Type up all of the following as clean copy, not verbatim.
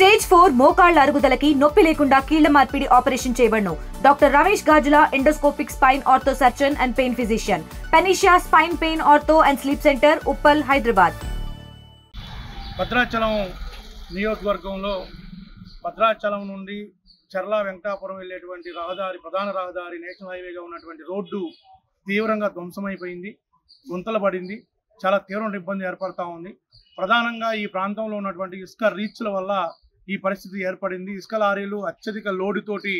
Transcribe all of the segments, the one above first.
Stage 4 మోకాళ్ల అరుగుదలకి నొప్పి లేకుండా కీళ్ల మార్పిడి ఆపరేషన్ చేయబడును. Doctor Ramesh Gajula, endoscopic spine ortho surgeon and pain physician, panacea spine pain ortho and sleep centre, Uppal, Hyderabad. Bhadrachalam నియోజకవర్గంలో భద్రాచలం నుండి చర్ల వెంకటాపురం వెళ్ళేటువంటి రహదారి, ప్రధాన రహదారి, నేషనల్ హైవేగా ఉన్నటువంటి రోడ్డు తీవ్రంగా ధ్వంసమైపోయింది, గుంతలు పడింది. చాలా తీవ్రమైన ఇబ్బంది ఏర్పడతా ఉంది. ప్రధానంగా ఈ ప్రాంతంలో ఉన్నటువంటి ఇసుక రీచ్ల వల్ల ఈ పరిస్థితి ఏర్పడింది. ఇసుక లారీలు అత్యధిక లోడుతోటి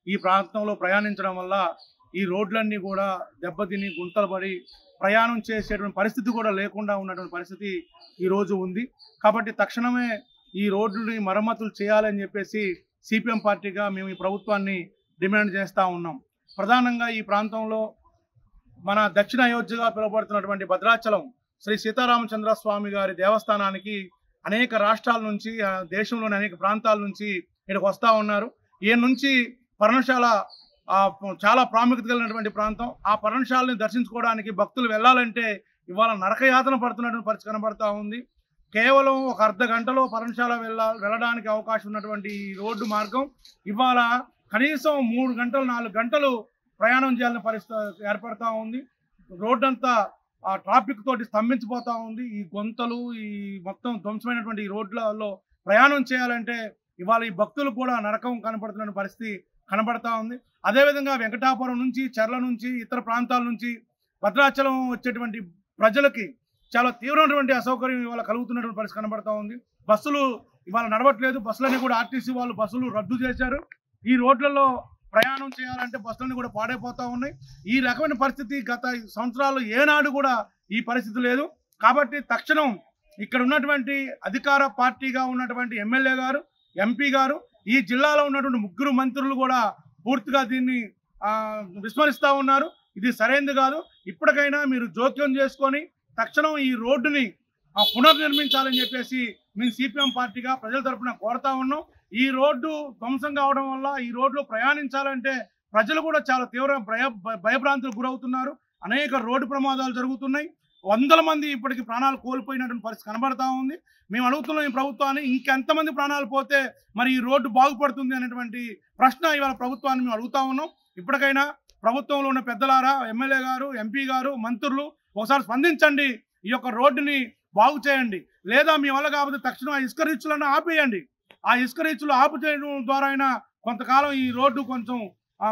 ఈ ప్రాంతంలో ప్రయాణించడం వల్ల ఈ రోడ్లన్నీ కూడా దెబ్బతిని గుంతలు పడి ప్రయాణం చేసేటువంటి పరిస్థితి కూడా లేకుండా ఉన్నటువంటి పరిస్థితి ఈరోజు ఉంది. కాబట్టి తక్షణమే ఈ రోడ్లని మరమ్మతులు చేయాలని చెప్పేసి సిపిఎం పార్టీగా మేము ఈ ప్రభుత్వాన్ని డిమాండ్ చేస్తూ ఉన్నాం. ప్రధానంగా ఈ ప్రాంతంలో మన దక్షిణ అయోధ్యగా పిలువబడుతున్నటువంటి భద్రాచలం శ్రీ సీతారామచంద్ర స్వామి గారి దేవస్థానానికి అనేక రాష్ట్రాల నుంచి, దేశంలోని అనేక ప్రాంతాల నుంచి ఇక్కడికి వస్తూ ఉన్నారు. ఈ నుంచి పర్ణశాల చాలా ప్రాముఖ్యత కలిగినటువంటి ప్రాంతం. ఆ పర్ణశాలని దర్శించుకోవడానికి భక్తులు వెళ్ళాలంటే ఇవాళ నరకయాతన పడుతున్నటువంటి పరిస్థితి కనబడతా ఉంది. కేవలం ఒక అర్ధ గంటలో పర్ణశాల వెళ్ళడానికి అవకాశం ఉన్నటువంటి ఈ రోడ్డు మార్గం ఇవాళ కనీసం 3 గంటలు 4 గంటలు ప్రయాణం చేయాలని పరిస్థితి ఏర్పడతా ఉంది. రోడ్డు అంతా ఆ ట్రాఫిక్ తోటి స్తంభించిపోతా ఉంది. ఈ గొంతలు, ఈ మొత్తం ధ్వంసమైనటువంటి ఈ రోడ్లలో ప్రయాణం చేయాలంటే ఇవాళ ఈ భక్తులు కూడా నరకం కనపడుతున్న పరిస్థితి కనబడతా ఉంది. అదేవిధంగా వెంకటాపురం నుంచి, చర్ల నుంచి, ఇతర ప్రాంతాల నుంచి భద్రాచలం వచ్చేటువంటి ప్రజలకి చాలా తీవ్రమైనటువంటి అసౌకర్యం ఇవాళ కలుగుతున్నటువంటి పరిస్థితి కనబడతా ఉంది. బస్సులు ఇవాళ నడవట్లేదు. బస్సులన్నీ కూడా ఆర్టీసీ వాళ్ళు బస్సులు రద్దు చేశారు. ఈ రోడ్లలో ప్రయాణం చేయాలంటే బస్సులన్నీ కూడా పాడైపోతూ ఉన్నాయి. ఈ రకమైన పరిస్థితి గత సంవత్సరాలు ఏనాడు కూడా ఈ పరిస్థితి లేదు. కాబట్టి తక్షణం ఇక్కడ ఉన్నటువంటి అధికార పార్టీగా ఉన్నటువంటి ఎమ్మెల్యే గారు, ఎంపీ గారు, ఈ జిల్లాలో ఉన్నటువంటి 3 మంత్రులు కూడా పూర్తిగా దీన్ని విస్మరిస్తూ ఉన్నారు. ఇది సరైనది కాదు. ఇప్పటికైనా మీరు జోక్యం చేసుకొని తక్షణం ఈ రోడ్డుని పునర్నిర్మించాలని చెప్పేసి మేము సిపిఎం పార్టీగా ప్రజల తరఫున కోరుతా ఉన్నాం. ఈ రోడ్డు ధ్వంసం కావడం వల్ల ఈ రోడ్లో ప్రయాణించాలంటే ప్రజలు కూడా చాలా తీవ్ర భయభ్రాంతులకు గురవుతున్నారు. అనేక రోడ్డు ప్రమాదాలు జరుగుతున్నాయి. 100 మంది ఇప్పటికీ ప్రాణాలు కోల్పోయినటువంటి పరిస్థితి కనబడతా ఉంది. మేము అడుగుతున్నాం ఈ ప్రభుత్వాన్ని, ఇంకెంతమంది ప్రాణాలు పోతే మరి ఈ రోడ్డు బాగుపడుతుంది అనేటువంటి ప్రశ్న ఇవాళ ప్రభుత్వాన్ని మేము అడుగుతా ఉన్నాం. ఇప్పటికైనా ప్రభుత్వంలో ఉన్న పెద్దలారా, ఎమ్మెల్యే గారు, ఎంపీ గారు, మంత్రులు ఒకసారి స్పందించండి. ఈ యొక్క రోడ్డుని బాగు చేయండి. లేదా మీ వల్ల కాకపోతే తక్షణం ఆ ఇసుక రీచ్లను ఆపేయండి. ఆ ఇసుక రీచ్లు ఆపు చేయడం ద్వారా అయినా కొంతకాలం ఈ రోడ్డు కొంచెం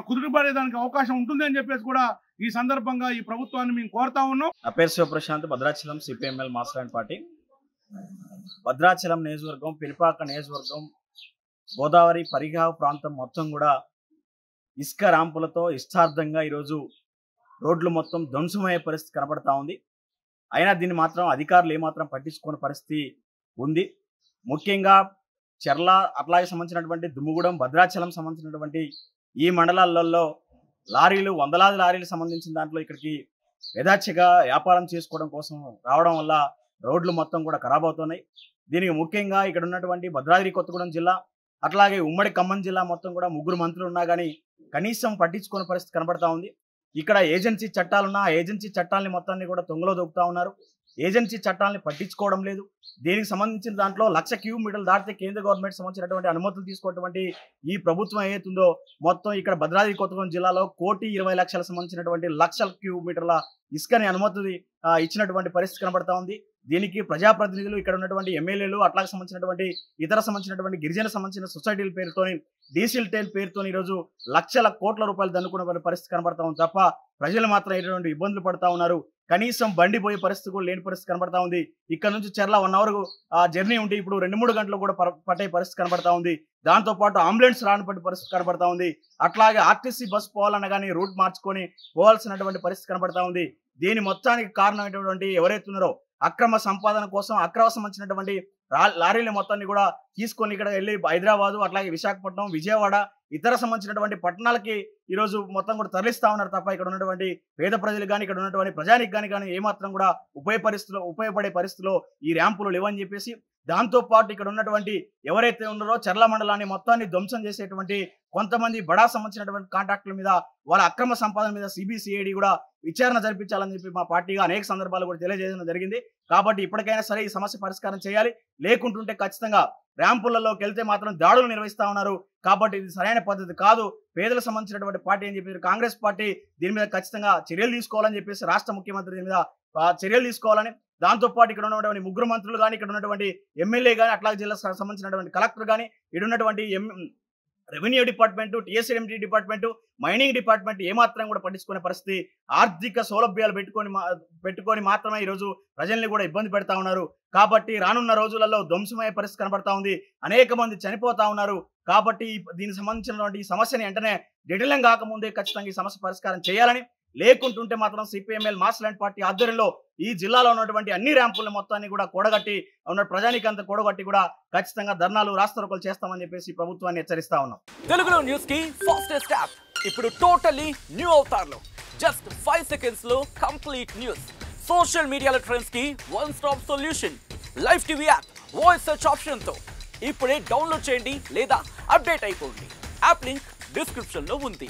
కుదుటపడేదానికి అవకాశం ఉంటుంది అని చెప్పేసి కూడా ఈ సందర్భంగా ఈ ప్రభుత్వాన్ని మేము కోరుతా ఉన్నాం. నా పేరు శివప్రశాంత్, భద్రాచలం సిపిఎంఎల్ మాస్టర్ పార్టీ. భద్రాచలం నియోజకవర్గం, పిలిపాక నియోజకవర్గం, గోదావరి పరిగాహ ప్రాంతం మొత్తం కూడా ఇసుక ర్యాంపులతో ఇష్టార్థంగా ఈరోజు రోడ్లు మొత్తం ధ్వంసమయ్యే పరిస్థితి కనబడతా ఉంది. అయినా దీన్ని మాత్రం అధికారులు ఏమాత్రం పట్టించుకునే పరిస్థితి ఉంది. ముఖ్యంగా చర్ల అట్లాగే సంబంధించినటువంటి దుమ్ముగూడెం, భద్రాచలం సంబంధించినటువంటి ఈ మండలాలలో లారీలు, వందలాది లారీలకు సంబంధించిన దాంట్లో ఇక్కడికి యథాచ్ఛగా వ్యాపారం చేసుకోవడం కోసం రావడం వల్ల రోడ్లు మొత్తం కూడా ఖరాబ్ అవుతున్నాయి. దీనికి ముఖ్యంగా ఇక్కడ ఉన్నటువంటి భద్రాద్రి కొత్తగూడెం జిల్లా అట్లాగే ఉమ్మడి ఖమ్మం జిల్లా మొత్తం కూడా 3 మంత్రులు ఉన్నా కానీ కనీసం పట్టించుకునే పరిస్థితి కనబడతా ఉంది. ఇక్కడ ఏజెన్సీ చట్టాలున్నా ఆ ఏజెన్సీ చట్టాలని మొత్తాన్ని కూడా తొంగలో దొక్కుతా ఉన్నారు. ఏజెన్సీ చట్టాలని పట్టించుకోవడం లేదు. దీనికి సంబంధించిన దాంట్లో 1,00,000 క్యూబిక్ మీటర్లు దాటితే కేంద్ర గవర్నమెంట్ సంబంధించినటువంటి అనుమతులు తీసుకోవటువంటి ఈ ప్రభుత్వం ఏతుందో మొత్తం ఇక్కడ భద్రాద్రి కొత్తగూడెం జిల్లాలో 1,20,00,000 సంబంధించినటువంటి 1,00,000 క్యూబిక్ మీటర్ల ఇసుకని అనుమతులు ఇచ్చినటువంటి పరిస్థితి కనబడతా ఉంది. దీనికి ప్రజాప్రతినిధులు, ఇక్కడ ఉన్నటువంటి ఎమ్మెల్యేలు, అట్లాగే సంబంధించినటువంటి ఇతర సంబంధించినటువంటి గిరిజన సంబంధించిన సొసైటీల పేరుతోని, డీజిల్ టైల్ పేరుతో ఈరోజు లక్షల కోట్ల రూపాయలు దన్నుకునే పరిస్థితి కనబడతా ఉంది తప్ప ప్రజలు మాత్రం ఎటువంటి ఇబ్బందులు పడతా ఉన్నారు. కనీసం బండి పోయే పరిస్థితి కూడా లేని పరిస్థితి కనబడతా ఉంది. ఇక్కడ నుంచి చర్ల 1 అవర్ జర్నీ ఉంటే ఇప్పుడు 2-3 గంటలు కూడా పట్టే పరిస్థితి కనబడతా ఉంది. దాంతోపాటు అంబులెన్స్ రానిపడి పరిస్థితి కనబడతా ఉంది. అట్లాగే ఆర్టీసీ బస్సు పోవాలన్నా కానీ రూట్ మార్చుకొని పోవాల్సినటువంటి పరిస్థితి కనబడతా ఉంది. దీని మొత్తానికి కారణమైనటువంటి ఎవరైతే ఉన్నారో అక్రమ సంపాదన కోసం అక్రమ సంబంధించినటువంటి లారీల మొత్తాన్ని కూడా తీసుకొని ఇక్కడ వెళ్ళి హైదరాబాదు, అట్లాగే విశాఖపట్నం, విజయవాడ, ఇతర సంబంధించినటువంటి పట్టణాలకి ఈరోజు మొత్తం కూడా తరలిస్తా ఉన్నారు తప్ప ఇక్కడ ఉన్నటువంటి పేద ప్రజలు కానీ, ఇక్కడ ఉన్నటువంటి ప్రజానికి కానీ ఏమాత్రం కూడా ఉపయోగపడే పరిస్థితిలో ఈ ర్యాంపులు లేవని చెప్పేసి దాంతో పాటు ఇక్కడ ఉన్నటువంటి ఎవరైతే ఉన్నారో చర్ల మండలాన్ని మొత్తాన్ని ధ్వంసం చేసేటువంటి కొంతమంది బడా సంబంధించినటువంటి కాంట్రాక్టుల మీద వాళ్ళ అక్రమ సంపాదన మీద సిబిసిఐడి కూడా విచారణ జరిపించాలని చెప్పి మా పార్టీగా అనేక సందర్భాలు కూడా తెలియజేయడం జరిగింది. కాబట్టి ఇప్పటికైనా సరే ఈ సమస్య పరిష్కారం చేయాలి. లేకుంటుంటే ఖచ్చితంగా ర్యాంపులలోకి వెళ్తే మాత్రం దాడులు నిర్వహిస్తా ఉన్నారు. కాబట్టి ఇది సరైన పద్ధతి కాదు. పేదలకు సంబంధించినటువంటి పార్టీ అని చెప్పి కాంగ్రెస్ పార్టీ దీని మీద ఖచ్చితంగా చర్యలు తీసుకోవాలని చెప్పేసి రాష్ట్ర ముఖ్యమంత్రి దీని మీద చర్యలు తీసుకోవాలని, దాంతో పాటు ఇక్కడ ఉన్నటువంటి ముగ్గురు మంత్రులు కానీ, ఇక్కడ ఉన్నటువంటి ఎమ్మెల్యే కానీ, అట్లాగే జిల్లా సంబంధించినటువంటి కలెక్టర్ కానీ, ఇక్కడ ఉన్నటువంటి revenue department, TSMT department, mining department ఏమాత్రం కూడా పట్టించుకునే పరిస్థితి, ఆర్థిక సౌలభ్యాలు పెట్టుకొని మాత్రమే ఈరోజు ప్రజల్ని కూడా ఇబ్బంది పెడతా ఉన్నారు. కాబట్టి రానున్న రోజులలో ధ్వంసమయ్యే పరిస్థితి కనబడతా ఉంది. అనేక మంది చనిపోతా ఉన్నారు. కాబట్టి దీనికి సంబంధించినటువంటి ఈ సమస్యని వెంటనే జటిలం కాకముందే ఖచ్చితంగా ఈ సమస్య పరిష్కారం చేయాలని, లేకుంటుంటే మాత్రం సిపిఎంఎల్ మాస్ ల్యాండ్ పార్టీ ఆధ్వర్యంలో ఈ జిల్లాలో ఉన్నటువంటి అన్ని ర్యాంపుల మొత్తాన్ని కూడా కూడగట్టి ఉన్న ప్రజానికంతా కూడగట్టి కూడా ఖచ్చితంగా ధర్నాలు రాస్తారోకోలు చేస్తామని చెప్పేసి ప్రభుత్వాన్ని హెచ్చరిస్తా ఉన్నాం. తెలుగులో న్యూస్ కి ఫాస్టెస్ట్ యాప్ ఇప్పుడు టోటల్లీ న్యూ అవతార్లో జస్ట్ 5 seconds లో కంప్లీట్ న్యూస్, సోషల్ మీడియాలో ట్రెండ్స్ కి one stop solution, live TV app, voice search option తో ఇప్పుడే డౌన్లోడ్ చేయండి లేదా అప్డేట్ అయిపోండి. యాప్ లింక్ డిస్క్రిప్షన్ లో ఉంది.